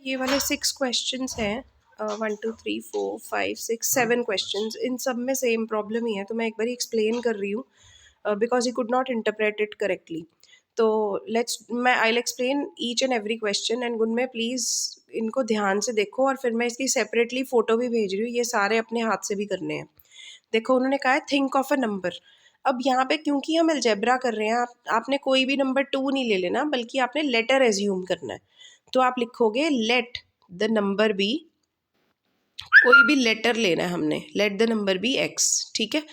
ये वाले 6 क्वेश्चंस हैं, 1 2 3 4 5 6 7 क्वेश्चंस, इन सब में सेम प्रॉब्लम ही है। तो मैं एक बार एक्सप्लेन कर रही हूँ because he could not interpret it correctly. तो मैं I will explain each and every question and गुनमे प्लीज़ इनको ध्यान से देखो, और फिर मैं इसकी सेपरेटली फ़ोटो भी भेज रही हूँ। ये सारे अपने हाथ से भी करने हैं। देखो उन्होंने कहा है थिंक ऑफ अ नंबर। अब यहाँ पे क्योंकि हम अलजेब्रा कर रहे हैं, आपने कोई भी नंबर 2 नहीं ले लेना, बल्कि आपने लेटर एज्यूम करना है। तो आप लिखोगे लेट द नंबर बी, कोई भी लेटर लेना है हमने, let the number be x. ठीक है।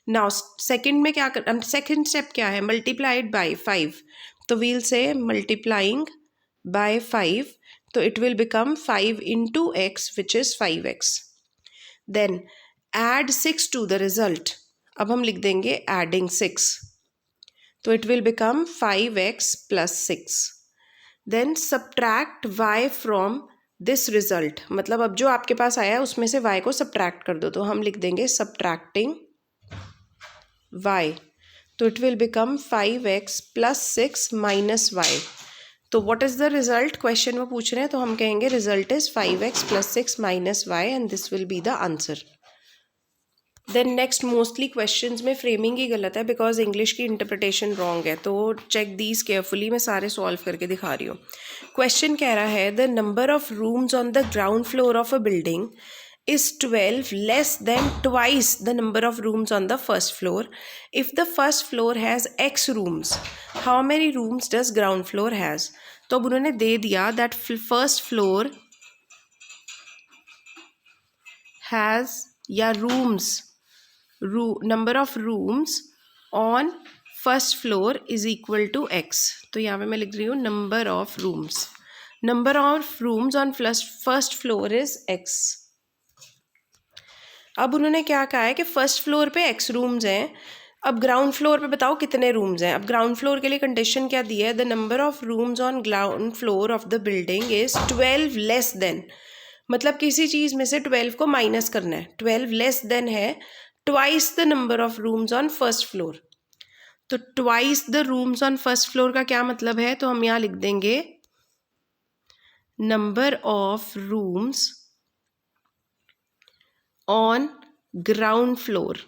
नाउ सेकंड में क्या कर, सेकंड स्टेप क्या है, मल्टीप्लाइड बाय 5। तो वील से मल्टीप्लाइंग बाय 5, तो it will become 5 into x which is 5x। Then add 6 to the result. अब हम लिख देंगे एडिंग 6, तो it will become 5x plus 6। Then subtract y from this result, मतलब अब जो आपके पास आया है उसमें से y को सब्ट्रैक्ट कर दो। तो हम लिख देंगे सब्ट्रैक्टिंग y, तो it will become 5x plus 6 minus y। तो what is the result, question में पूछ रहे हैं, तो हम कहेंगे result is 5x plus 6 minus y and this will be the answer. Then next, mostly questions में फ्रेमिंग ही गलत है बिकॉज इंग्लिश की इंटरप्रिटेशन रॉन्ग है। तो चेक दीज केयरफुली, मैं सारे सॉल्व करके दिखा रही हूँ। क्वेश्चन कह रहा है the number of rooms on the ground floor of a building is 12 less than twice the number of rooms on the first floor. If the first floor has x rooms, how many rooms does ground floor has? तो अब उन्होंने दे दिया that first floor has या rooms, number of rooms on first floor is equal to x। तो यहाँ पे मैं लिख रही हूँ number of rooms on first floor is x। अब उन्होंने क्या कहा है कि फर्स्ट फ्लोर पे x रूम्स हैं। अब ग्राउंड फ्लोर पे बताओ कितने रूम्स हैं। अब ग्राउंड फ्लोर के लिए कंडीशन क्या दी है, the number of rooms on ground floor of the building is 12 less then, मतलब किसी चीज़ में से 12 को माइनस करना है। 12 लेस देन है twice the number of rooms on first floor. तो twice the rooms on first floor का क्या मतलब है, तो हम यहाँ लिख देंगे number of rooms on ground floor.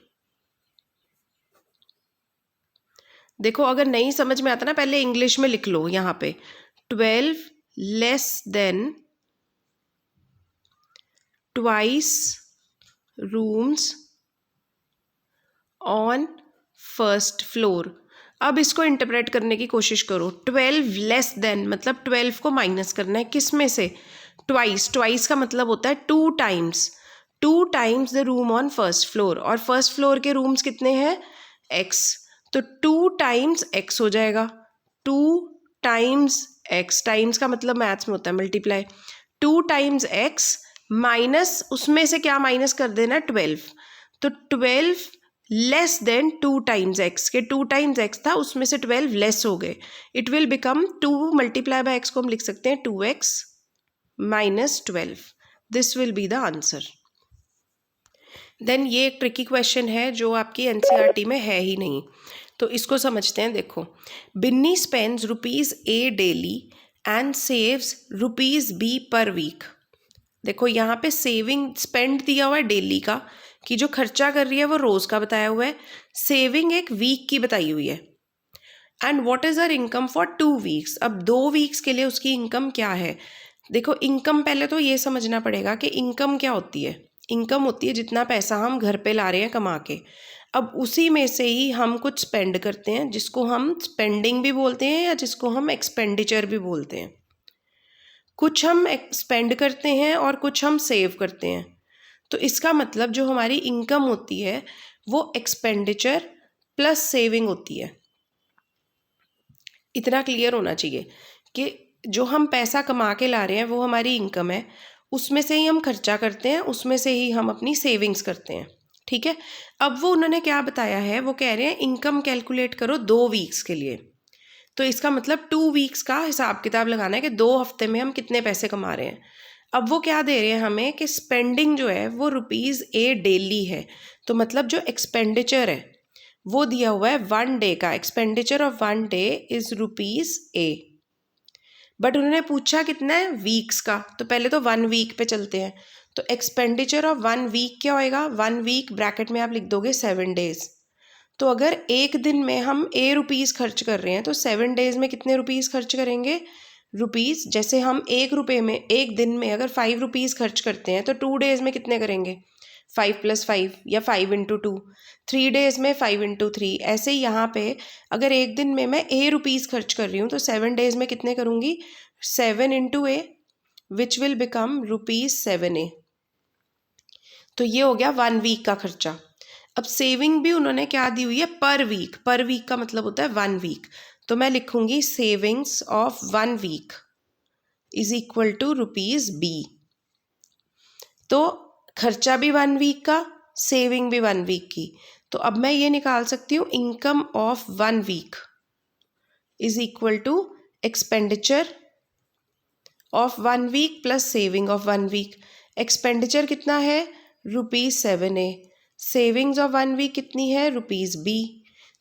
देखो अगर नहीं समझ में आता ना, पहले इंग्लिश में लिख लो यहाँ पे 12 less then twice rooms on first floor. अब इसको इंटरप्रेट करने की कोशिश करो। 12 लेस देन मतलब 12 को माइनस करना है किस में से, ट्वाइस का मतलब होता है 2 times the room on first floor, और फर्स्ट फ्लोर के रूम्स कितने हैं x, तो 2 टाइम्स x हो जाएगा। 2 टाइम्स x, टाइम्स का मतलब मैथ्स में होता है मल्टीप्लाई। 2 टाइम्स x माइनस उसमें से क्या माइनस कर देना 12, तो 12 लेस देन 2 टाइम्स x, के 2 टाइम्स x था उसमें से 12 लेस हो गए। It will become 2 multiply by x को हम लिख सकते हैं 2x minus 12। This will be the answer. Then ये एक ट्रिकी क्वेश्चन है जो आपकी एनसीईआरटी में है ही नहीं, तो इसको समझते हैं। देखो, Binny spends ₹A daily and saves ₹B per week. देखो यहाँ पे सेविंग स्पेंड दिया हुआ है डेली का, कि जो खर्चा कर रही है वो रोज़ का बताया हुआ है, सेविंग एक वीक की बताई हुई है। And what is her income for 2 weeks. अब 2 वीक्स के लिए उसकी इनकम क्या है। देखो इनकम, पहले तो ये समझना पड़ेगा कि इनकम क्या होती है। इनकम होती है जितना पैसा हम घर पे ला रहे हैं कमा के, अब उसी में से ही हम कुछ स्पेंड करते हैं, जिसको हम स्पेंडिंग भी बोलते हैं या जिसको हम एक्सपेंडिचर भी बोलते हैं। कुछ हम स्पेंड करते हैं और कुछ हम सेव करते हैं। तो इसका मतलब जो हमारी इनकम होती है वो एक्सपेंडिचर प्लस सेविंग होती है। इतना क्लियर होना चाहिए कि जो हम पैसा कमा के ला रहे हैं वो हमारी इनकम है, उसमें से ही हम खर्चा करते हैं, उसमें से ही हम अपनी सेविंग्स करते हैं। ठीक है। अब वो उन्होंने क्या बताया है, वो कह रहे हैं इनकम कैलकुलेट करो 2 वीक्स के लिए। तो इसका मतलब 2 वीक्स का हिसाब किताब लगाना है कि 2 हफ्ते में हम कितने पैसे कमा रहे हैं। अब वो क्या दे रहे हैं हमें कि स्पेंडिंग जो है वो ₹A डेली है, तो मतलब जो एक्सपेंडिचर है वो दिया हुआ है 1 डे का। Expenditure of 1 day is ₹A। But उन्होंने पूछा कितना है, वीक्स का, तो पहले तो 1 वीक पे चलते हैं। तो एक्सपेंडिचर ऑफ 1 वीक क्या होएगा, 1 वीक ब्रैकेट में आप लिख दोगे 7 डेज। तो अगर एक दिन में हम ए रुपीज़ खर्च कर रहे हैं तो 7 डेज में कितने रुपीज़ खर्च करेंगे, रुपीज़। जैसे हम 1 रुपये में एक दिन में अगर 5 रुपीज़ खर्च करते हैं तो 2 डेज में कितने करेंगे, 5 + 5 या 5 × 2, 3 डेज में 5 × 3। ऐसे ही यहाँ पे अगर एक दिन में मैं ए रुपीज़ खर्च कर रही हूँ तो 7 डेज में कितने करूँगी, 7 × ए, विच विल बिकम ₹7A। तो ये हो गया 1 वीक का खर्चा। अब सेविंग भी उन्होंने क्या दी हुई है, पर वीक। पर वीक का मतलब होता है 1 वीक। तो मैं लिखूंगी savings of 1 week is equal to ₹B। तो खर्चा भी 1 वीक का, सेविंग भी 1 वीक की। तो अब मैं ये निकाल सकती हूँ income of 1 week is equal to expenditure of 1 week plus saving of 1 week. Expenditure कितना है, ₹7A। सेविंग्स ऑफ 1 वीक कितनी है, ₹B।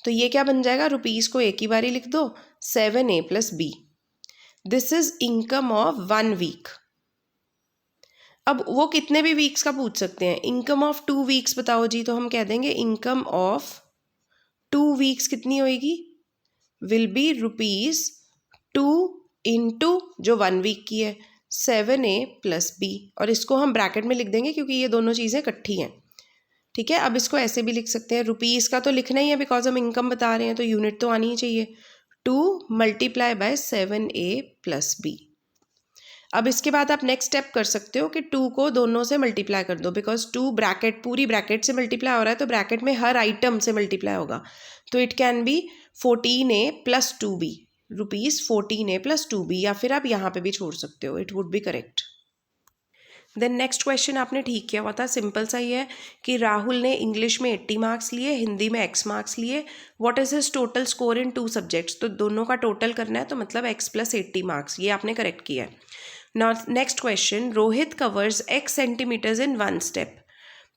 तो ये क्या बन जाएगा, रुपीज़ को एक ही बारी लिख दो, 7A + B। This is income of 1 week. अब वो कितने भी वीक्स का पूछ सकते हैं, इनकम ऑफ 2 वीक्स बताओ जी, तो हम कह देंगे इनकम ऑफ 2 वीक्स कितनी होएगी, विल बी ₹2 इंटू जो 1 वीक की है 7A + B, और इसको हम ब्रैकेट में लिख देंगे क्योंकि ये दोनों चीज़ें इकट्ठी हैं। ठीक है, अब इसको ऐसे भी लिख सकते हैं, रुपीज़ का तो लिखना ही है बिकॉज हम इनकम बता रहे हैं तो यूनिट तो आनी ही चाहिए, 2 × 7A + B। अब इसके बाद आप नेक्स्ट स्टेप कर सकते हो कि 2 को दोनों से मल्टीप्लाई कर दो, बिकॉज 2 ब्रैकेट पूरी ब्रैकेट से मल्टीप्लाई हो रहा है तो ब्रैकेट में हर आइटम से मल्टीप्लाई होगा। तो it can be 14A + 2B, ₹14A + 2B, या फिर आप यहाँ पे भी छोड़ सकते हो, it would be correct. Then next question आपने ठीक किया हुआ था, सिंपल सा ही है कि राहुल ने इंग्लिश में 80 मार्क्स लिए, हिंदी में X मार्क्स लिए, what is his total score in 2 subjects. तो दोनों का टोटल करना है तो मतलब X + 80 मार्क्स, ये आपने करेक्ट किया है। Now next question, Rohit covers X centimetres in 1 step.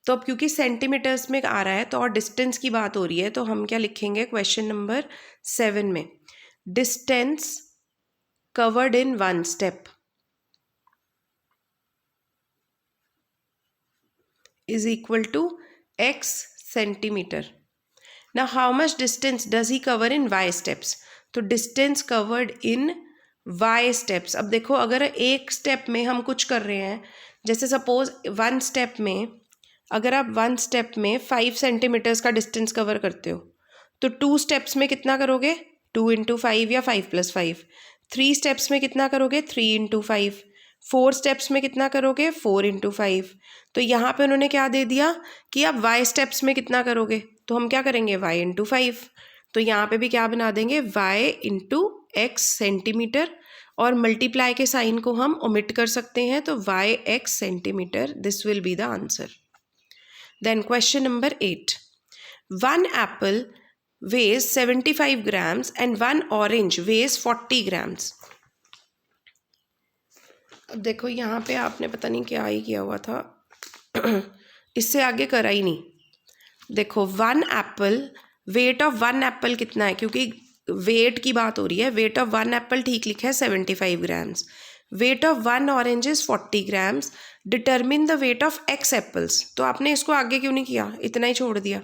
तो अब क्योंकि सेंटीमीटर्स में आ रहा है तो और डिस्टेंस की बात हो रही है तो हम क्या लिखेंगे क्वेश्चन नंबर 7 में, distance covered in 1 step is equal to X centimeter. Now how much distance does he cover in Y steps? तो distance covered in Y steps। अब देखो अगर एक स्टेप में हम कुछ कर रहे हैं, जैसे सपोज 1 स्टेप में, अगर आप 1 स्टेप में 5 सेंटीमीटर्स का डिस्टेंस कवर करते हो तो 2 स्टेप्स में कितना करोगे, 2 × 5 या 5 + 5। 3 स्टेप्स में कितना करोगे, 3 × 5। 4 स्टेप्स में कितना करोगे, 4 × 5। तो यहाँ पे उन्होंने क्या दे दिया कि आप y स्टेप्स में कितना करोगे, तो हम क्या करेंगे y × 5। तो यहाँ पे भी क्या बना देंगे, y × x सेंटीमीटर, और मल्टीप्लाई के साइन को हम ओमिट कर सकते हैं तो yx centimetre, this will be the answer. Then question number 8, 1 apple weighs 75 grams and 1 orange weighs 40 grams। अब देखो यहाँ पे आपने पता नहीं क्या ही किया हुआ था इससे आगे करा ही नहीं। देखो 1 एप्पल, वेट ऑफ 1 एप्पल कितना है, क्योंकि वेट की बात हो रही है, वेट ऑफ 1 एप्पल ठीक लिखा है 75 grams, wait of 1 orange is 40 grams, determine the weight of x apples. तो आपने इसको आगे क्यों नहीं किया, इतना ही छोड़ दिया।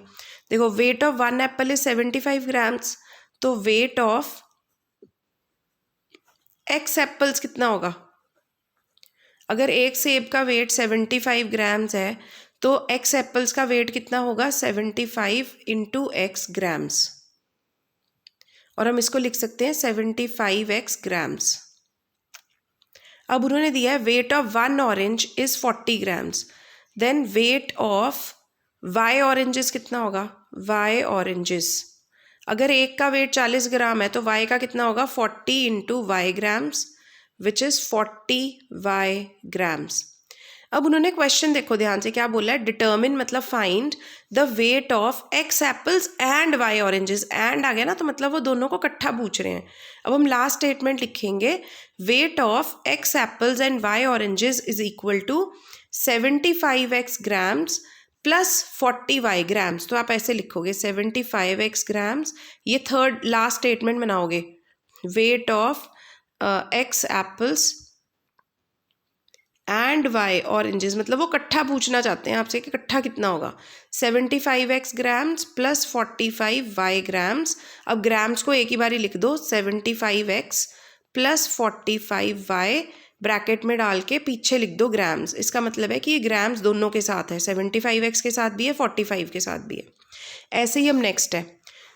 देखो wait of 1 Apple is 75 grams, तो वेट ऑफ x एप्पल्स कितना होगा, अगर एक सेब का वेट 75 ग्राम्स है तो x एप्पल्स का वेट कितना होगा, 75 × x ग्राम्स, और हम इसको लिख सकते हैं 75x ग्राम्स। अब उन्होंने दिया है weight of 1 orange is 40 grams, then weight of y oranges कितना होगा, y ऑरेंजेस, अगर एक का वेट 40 ग्राम है तो y का कितना होगा, 40 × y grams, which is 40y grams. अब उन्होंने क्वेश्चन देखो ध्यान से क्या बोला है, डिटर्मिन मतलब find the weight of x apples and y oranges. End आ गया ना तो मतलब वो दोनों को इकट्ठा पूछ रहे हैं। अब हम लास्ट स्टेटमेंट लिखेंगे, weight of x apples and y oranges is equal to 75x grams plus 40y grams. तो आप ऐसे लिखोगे 75x ग्राम्स, ये थर्ड लास्ट स्टेटमेंट बनाओगे, weight of x apples and y oranges, मतलब वो इकट्ठा पूछना चाहते हैं आपसे कि इकट्ठा कितना होगा। 75x grams plus 45y grams. अब ग्राम्स को एक ही बारी लिख दो, 75x प्लस 45y ब्रैकेट में डाल के पीछे लिख दो ग्राम्स। इसका मतलब है कि ये ग्राम्स दोनों के साथ है, 75x के साथ भी है, 45 के साथ भी है। ऐसे ही हम नेक्स्ट है,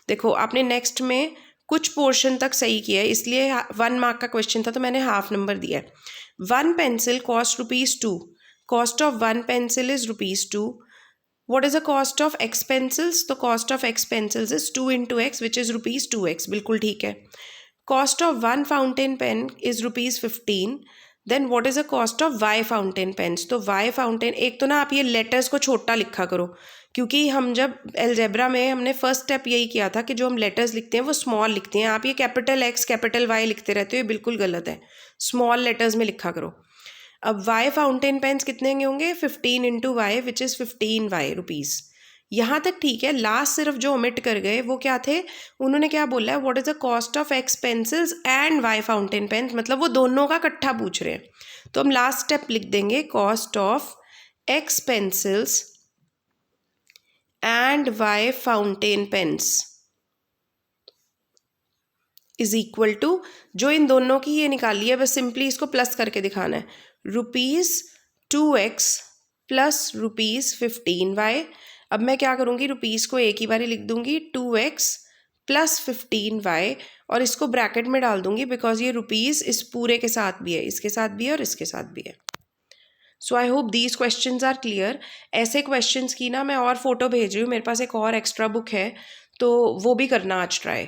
देखो आपने नेक्स्ट में कुछ पोर्शन तक सही किया है, इसलिए 1 मार्क का क्वेश्चन था तो मैंने हाफ नंबर दिया है। 1 pencil cost ₹2. Cost of 1 pencil is ₹2. What is the cost of X pencils? तो cost of X pencils is 2 into X which is ₹2x. बिल्कुल ठीक है। Cost of 1 fountain pen is ₹15. Then what is the cost of Y fountain pens? तो Y fountain, एक तो ना आप ये लेटर्स को छोटा लिखा करो, क्योंकि हम जब अलजेब्रा में हमने फर्स्ट स्टेप यही किया था कि जो हम लेटर्स लिखते हैं वो स्मॉल लिखते हैं। आप ये कैपिटल X कैपिटल Y लिखते रहते हो, ये बिल्कुल गलत है, स्मॉल लेटर्स में लिखा करो। अब Y फाउंटेन पेन्स कितने के होंगे? 15 into y which is 15y rupees. यहाँ तक ठीक है। लास्ट सिर्फ जो ओमिट कर गए वो क्या थे, उन्होंने क्या बोला है, what is the cost of X pencils and Y fountain pens, मतलब वो दोनों का इकट्ठा पूछ रहे हैं। तो हम लास्ट स्टेप लिख देंगे, cost of X pencils and Y fountain pens is equal to, जो इन दोनों की ये निकाली है बस सिंपली इसको प्लस करके दिखाना है, ₹2x प्लस ₹15y। अब मैं क्या करूँगी, रुपीज़ को एक ही बारी लिख दूँगी, 2x प्लस 15y, और इसको ब्रैकेट में डाल दूँगी बिकॉज ये रुपीज़ इस पूरे के साथ भी है, इसके साथ भी है और इसके साथ भी है। So I hope these questions are clear. ऐसे क्वेश्चंस की ना मैं और फोटो भेज रही हूँ, मेरे पास एक और एक्स्ट्रा बुक है तो वो भी करना आज ट्राई।